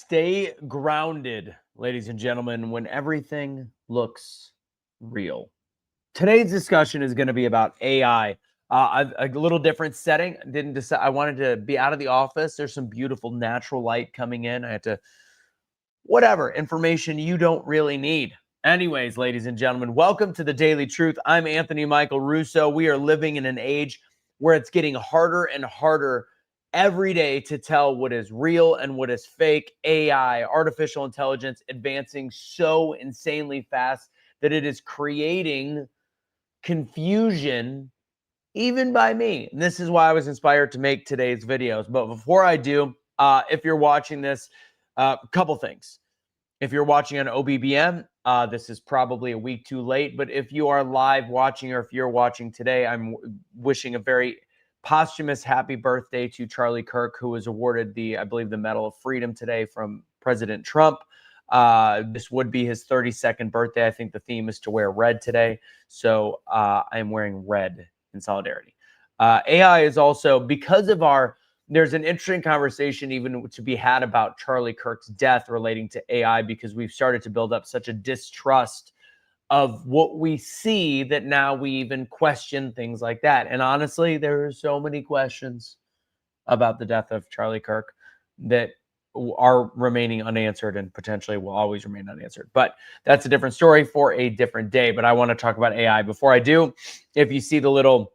Stay grounded, ladies and gentlemen, when everything looks real. Today's discussion is going to be about AI. A little different setting. Didn't decide. I wanted to be out of the office. There's some beautiful natural light coming in. I had to, whatever information you don't really need. Anyways, ladies and gentlemen, welcome to the Daily Truth. I'm Anthony Michael Russo. We are living in an age where it's getting harder and harder every day to tell what is real and what is fake. AI, artificial intelligence, advancing so insanely fast that it is creating confusion even by me. And this is why I was inspired to make today's videos. But before I do, if you're watching this, a couple things. If you're watching on OBBM, this is probably a week too late. But if you are live watching, or if you're watching today, I'm wishing a very posthumous happy birthday to Charlie Kirk, who was awarded I believe, the Medal of Freedom today from President Trump. This would be his 32nd birthday. I think the theme is to wear red today. So I'm wearing red in solidarity. AI is also, because of there's an interesting conversation even to be had about Charlie Kirk's death relating to AI, because we've started to build up such a distrust of what we see that now we even question things like that. And honestly, there are so many questions about the death of Charlie Kirk that are remaining unanswered and potentially will always remain unanswered. But that's a different story for a different day. But I want to talk about AI. Before I do, if you see the little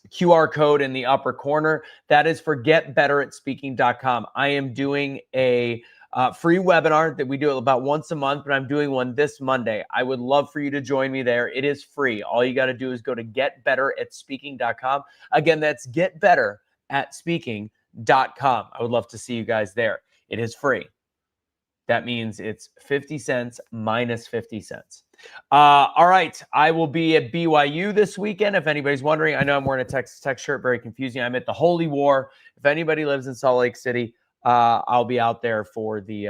QR code in the upper corner, that is for getbetteratspeaking.com. I am doing a free webinar that we do about once a month, but I'm doing one this Monday. I would love for you to join me there. It is free. All you got to do is go to getbetteratspeaking.com. Again, that's getbetteratspeaking.com. I would love to see you guys there. It is free. That means it's 50 cents minus 50 cents. All right. I will be at BYU this weekend. If anybody's wondering, I know I'm wearing a Texas Tech shirt, very confusing. I'm at the Holy War. If anybody lives in Salt Lake City, I'll be out there for the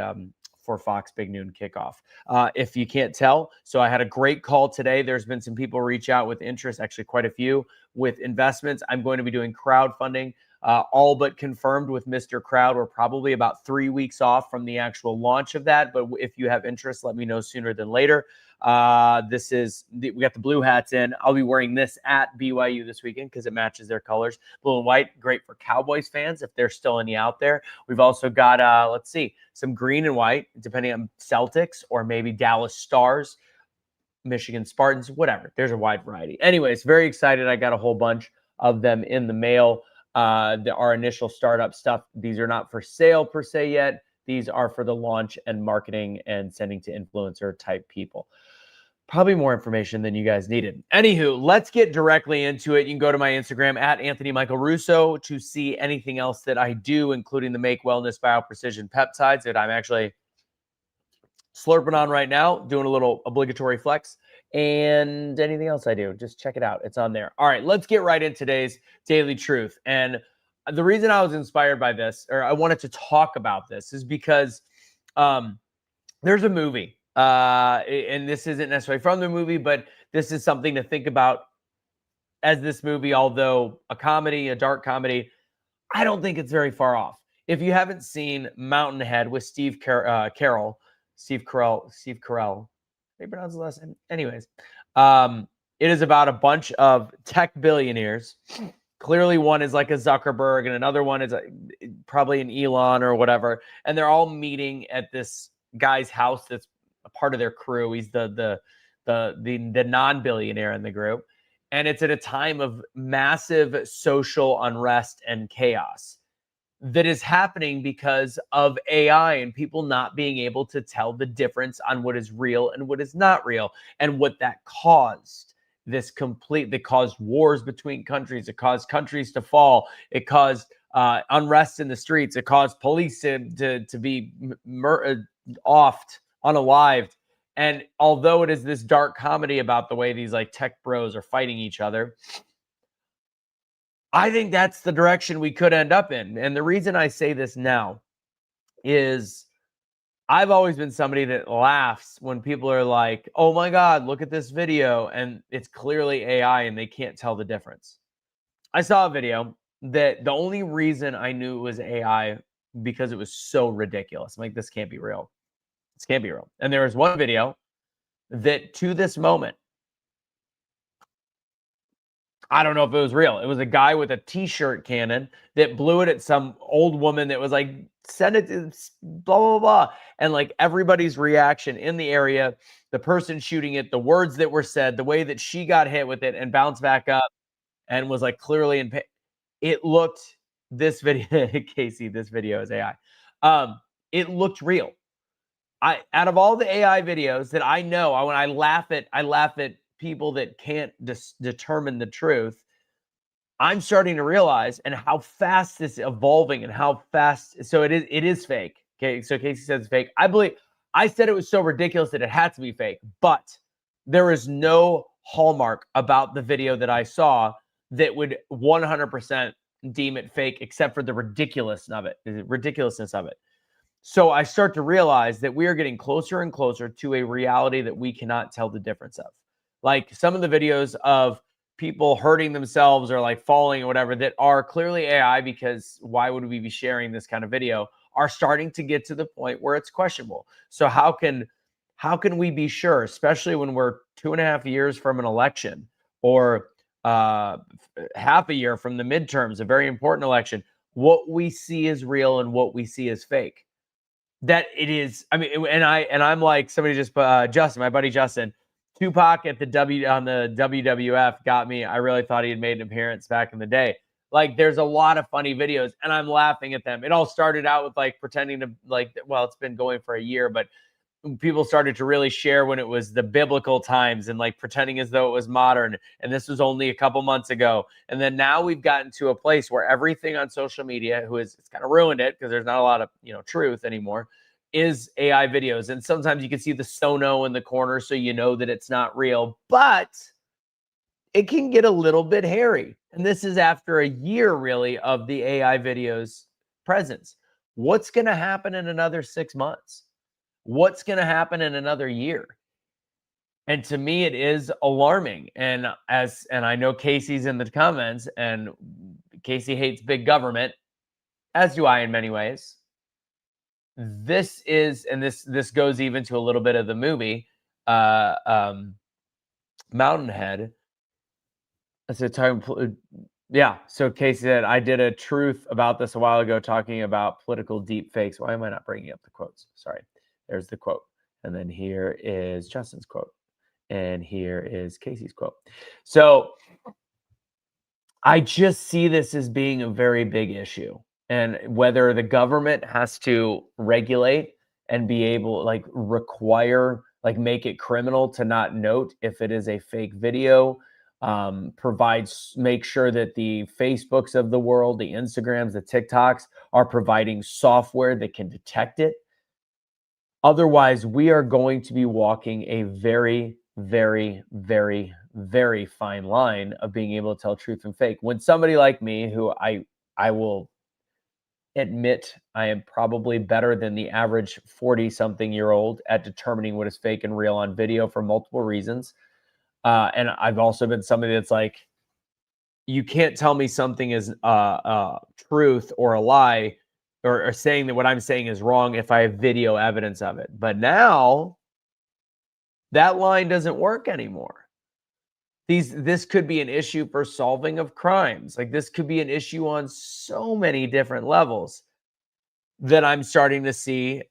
for Fox Big Noon kickoff. If you can't tell, so I had a great call today. There's been some people reach out with interest, actually quite a few, with investments. I'm going to be doing crowdfunding. All but confirmed with Mr. Crowd. We're probably about 3 weeks off from the actual launch of that. But if you have interest, let me know sooner than later. We got the blue hats in. I'll be wearing this at BYU this weekend because it matches their colors. Blue and white, great for Cowboys fans if there's still any out there. We've also got, some green and white, depending on Celtics or maybe Dallas Stars, Michigan Spartans, whatever. There's a wide variety. Anyways, very excited. I got a whole bunch of them in the mail. Our initial startup stuff, these are not for sale per se yet. These are for the launch and marketing and sending to influencer type people. Probably more information than you guys needed. Anywho, let's get directly into it. You can go to my Instagram at Anthony Michael Russo to see anything else that I do, including the Make Wellness BioPrecision peptides that I'm actually slurping on right now, doing a little obligatory flex, and anything else I do, just check it out. It's on there. All right, let's get right into today's Daily Truth. And the reason I was inspired by this, or I wanted to talk about this, is because there's a movie, and this isn't necessarily from the movie, but this is something to think about as this movie, although a comedy, a dark comedy, I don't think it's very far off. If you haven't seen Mountainhead with Steve Carell, they pronounce his last name. Anyways, it is about a bunch of tech billionaires. Clearly one is like a Zuckerberg and another one is probably an Elon or whatever. And they're all meeting at this guy's house that's a part of their crew. He's the non-billionaire in the group. And it's at a time of massive social unrest and chaos that is happening because of AI and people not being able to tell the difference on what is real and what is not real, and what that caused. That caused wars between countries. It caused countries to fall. It caused unrest in the streets. It caused police to be offed, unalived. And although it is this dark comedy about the way these like tech bros are fighting each other, I think that's the direction we could end up in. And the reason I say this now is I've always been somebody that laughs when people are like, oh my God, look at this video. And it's clearly AI and they can't tell the difference. I saw a video that the only reason I knew it was AI because it was so ridiculous. I'm like, this can't be real. This can't be real. And there was one video that to this moment, I don't know if it was real. It was a guy with a t-shirt cannon that blew it at some old woman that was like, send it to blah, blah, blah. And like everybody's reaction in the area, the person shooting it, the words that were said, the way that she got hit with it and bounced back up and was like clearly in pain. It looked, this video, Casey, this video is AI. It looked real. Out of all the AI videos that I know, when I laugh at people that can't determine the truth. I'm starting to realize and how fast it's evolving and how fast. So it is fake. Okay. So Casey says it's fake. I said it was so ridiculous that it had to be fake, but there is no hallmark about the video that I saw that would 100% deem it fake, except for the ridiculousness of it. So I start to realize that we are getting closer and closer to a reality that we cannot tell the difference of. Like some of the videos of people hurting themselves or like falling or whatever that are clearly AI, because why would we be sharing this kind of video, are starting to get to the point where it's questionable. So how can we be sure, especially when we're 2.5 years from an election or half a year from the midterms, a very important election, what we see is real and what we see is fake? That it is. I mean, and I'm like, somebody just Justin, my buddy Justin, Tupac at the WWF got me. I really thought he had made an appearance back in the day. Like, there's a lot of funny videos, and I'm laughing at them. It all started out with like pretending to like, well, it's been going for a year, but people started to really share when it was the biblical times and like pretending as though it was modern. And this was only a couple months ago. And then now we've gotten to a place where everything on social media, it's kind of ruined it because there's not a lot of, truth anymore, is AI videos. And sometimes you can see the sono in the corner, so you know that it's not real, but it can get a little bit hairy. And this is after a year really of the AI videos presence. What's going to happen in another 6 months? What's going to happen in another year? And to me, it is alarming. And I know Casey's in the comments, and Casey hates big government, as do I in many ways. This goes even to a little bit of the movie, Mountainhead. So Casey said, I did a truth about this a while ago, talking about political deep fakes. Why am I not bringing up the quotes? Sorry. There's the quote. And then here is Justin's quote. And here is Casey's quote. So I just see this as being a very big issue. And whether the government has to regulate and be able, like, require, like, make it criminal to not note if it is a fake video, make sure that the Facebooks of the world, the Instagrams, the TikToks are providing software that can detect it. Otherwise, we are going to be walking a very, very, very, very fine line of being able to tell truth and fake. When somebody like me, who I will admit I am probably better than the average 40-something-year-old at determining what is fake and real on video for multiple reasons. And I've also been somebody that's like, you can't tell me something is truth or a lie, or saying that what I'm saying is wrong if I have video evidence of it. But now that line doesn't work anymore. This could be an issue for solving of crimes. Like, this could be an issue on so many different levels that I'm starting to see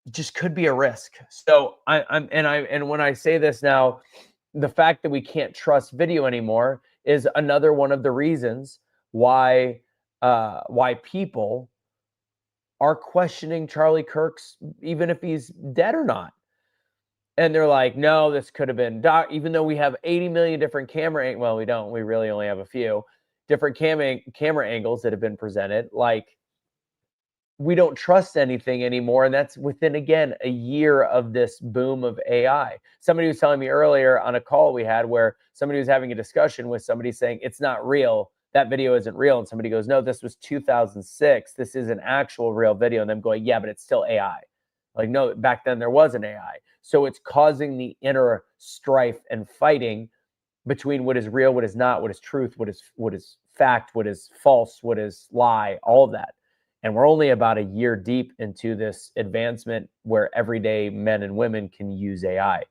just could be a risk. So and when I say this now, the fact that we can't trust video anymore is another one of the reasons why people are questioning Charlie Kirk's, even if he's dead or not. And they're like, no, this could have been even though we have 80 million different camera, well, we don't, we really only have a few different camera angles that have been presented. Like, we don't trust anything anymore. And that's within, again, a year of this boom of AI. Somebody was telling me earlier on a call we had where somebody was having a discussion with somebody saying, it's not real. That video isn't real. And somebody goes, no, this was 2006. This is an actual real video. And them going, yeah, but it's still AI. Like, no, back then there was an AI. So it's causing the inner strife and fighting between what is real, what is not, what is truth, what is fact, what is false, what is lie, all of that. And we're only about a year deep into this advancement where everyday men and women can use AI.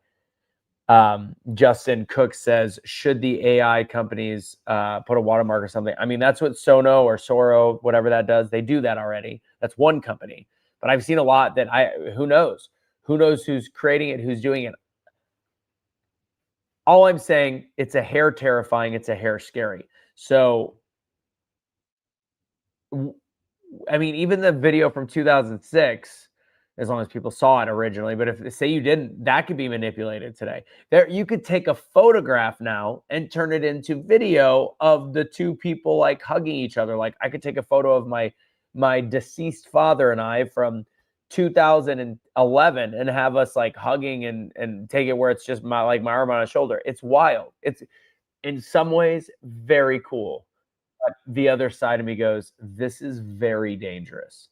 Justin Cook says, should the AI companies put a watermark or something? I mean, that's what Sono or Soro, whatever that does, they do that already. That's one company. But I've seen a lot that who knows? Who knows who's creating it, who's doing it? All I'm saying, it's a hair terrifying, it's a hair scary. So, I mean, even the video from 2006, as long as people saw it originally, but if say you didn't, that could be manipulated today. There, you could take a photograph now and turn it into video of the two people like hugging each other. Like I could take a photo of my deceased father and I from 2011 and have us like hugging and take it where it's just my arm on his shoulder. It's wild. It's in some ways very cool. But the other side of me goes, this is very dangerous.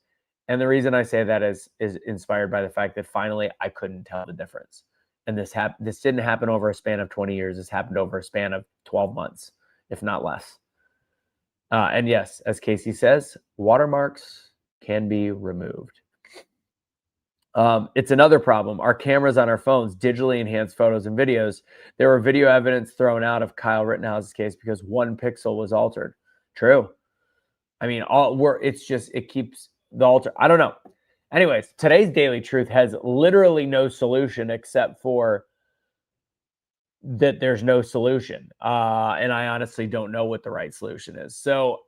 And the reason I say that is inspired by the fact that finally I couldn't tell the difference. And this didn't happen over a span of 20 years. This happened over a span of 12 months, if not less. And yes, as Casey says, watermarks can be removed. It's another problem. Our cameras on our phones digitally enhance photos and videos. There were video evidence thrown out of Kyle Rittenhouse's case because one pixel was altered. True. I mean, it keeps the alter. I don't know. Anyways, today's Daily Truth has literally no solution except for that there's no solution. And I honestly don't know what the right solution is. So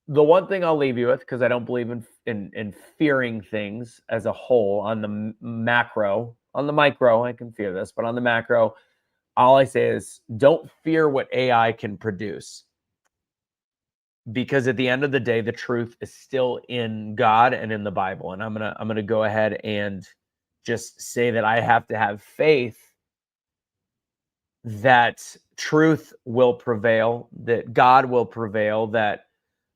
the one thing I'll leave you with, because I don't believe in fearing things as a whole on the macro, on the micro, I can fear this, but on the macro, all I say is don't fear what AI can produce. Because at the end of the day, the truth is still in God and in the Bible. And I'm gonna go ahead and just say that I have to have faith that truth will prevail, that God will prevail, that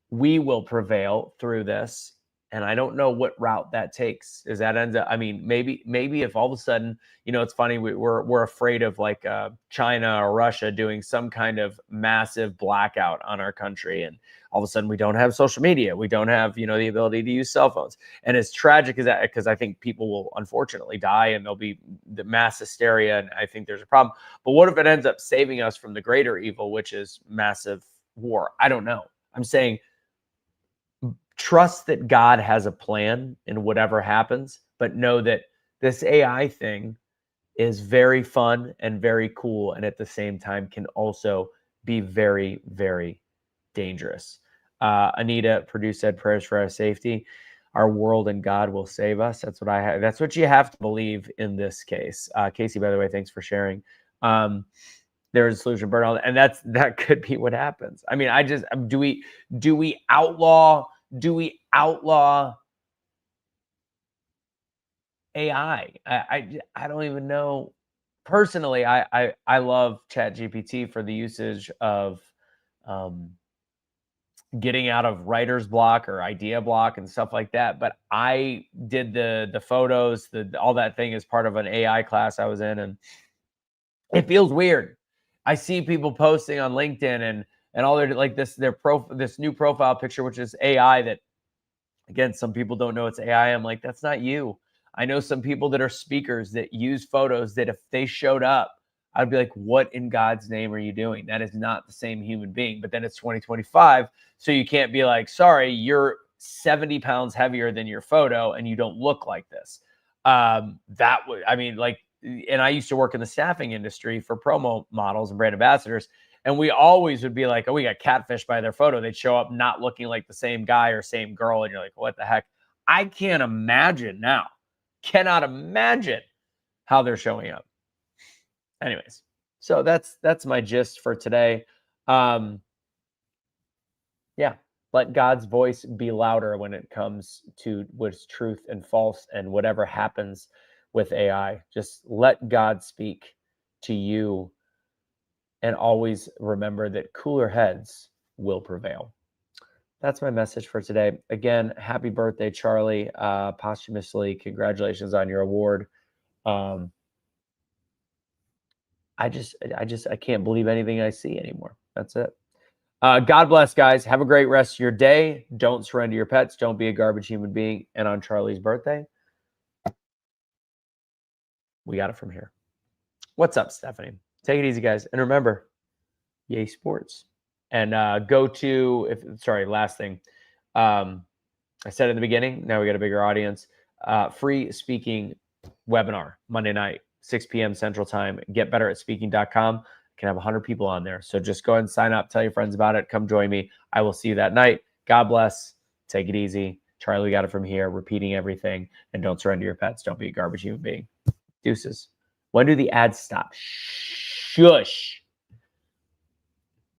we will prevail through this. And I don't know what route that takes. Is that ends up? I mean, maybe if all of a sudden, it's funny. We're afraid of like China or Russia doing some kind of massive blackout on our country, and all of a sudden we don't have social media, we don't have the ability to use cell phones. And as tragic as that, because I think people will unfortunately die, and there'll be the mass hysteria, and I think there's a problem. But what if it ends up saving us from the greater evil, which is massive war? I don't know. I'm saying, trust that God has a plan in whatever happens, but know that this AI thing is very fun and very cool, and at the same time can also be very, very dangerous. Anita Purdue said, prayers for our safety. Our world and God will save us. That's what that's what you have to believe in this case. Casey, by the way, thanks for sharing. There is a solution, burnout, and that could be what happens. I mean, do we outlaw AI? I don't even know. Personally, I love ChatGPT for the usage of getting out of writer's block or idea block and stuff like that. But I did the photos, all that thing as part of an AI class I was in, and it feels weird. I see people posting on LinkedIn and all their like this new profile picture, which is AI. That, again, some people don't know it's AI. I'm like, that's not you. I know some people that are speakers that use photos that if they showed up, I'd be like, what in God's name are you doing? That is not the same human being. But then it's 2025. So you can't be like, sorry, you're 70 pounds heavier than your photo and you don't look like this. That would, I mean, like, and I used to work in the staffing industry for promo models and brand ambassadors. And we always would be like, oh, we got catfished by their photo. They'd show up not looking like the same guy or same girl. And you're like, what the heck? I can't imagine now. Cannot imagine how they're showing up. Anyways, so that's my gist for today. Yeah, let God's voice be louder when it comes to what's truth and false and whatever happens with AI. Just let God speak to you. And always remember that cooler heads will prevail. That's my message for today. Again, happy birthday, Charlie. Posthumously, congratulations on your award. I can't believe anything I see anymore. That's it. God bless, guys. Have a great rest of your day. Don't surrender your pets. Don't be a garbage human being. And on Charlie's birthday, we got it from here. What's up, Stephanie? Take it easy, guys. And remember, yay sports. And go to, last thing. I said in the beginning, now we got a bigger audience. Free speaking webinar, Monday night, 6 p.m. Central Time. GetbetteratSpeaking.com. Can have 100 people on there. So just go ahead and sign up. Tell your friends about it. Come join me. I will see you that night. God bless. Take it easy. Charlie got it from here. Repeating everything. And don't surrender your pets. Don't be a garbage human being. Deuces. When do the ads stop? Shush.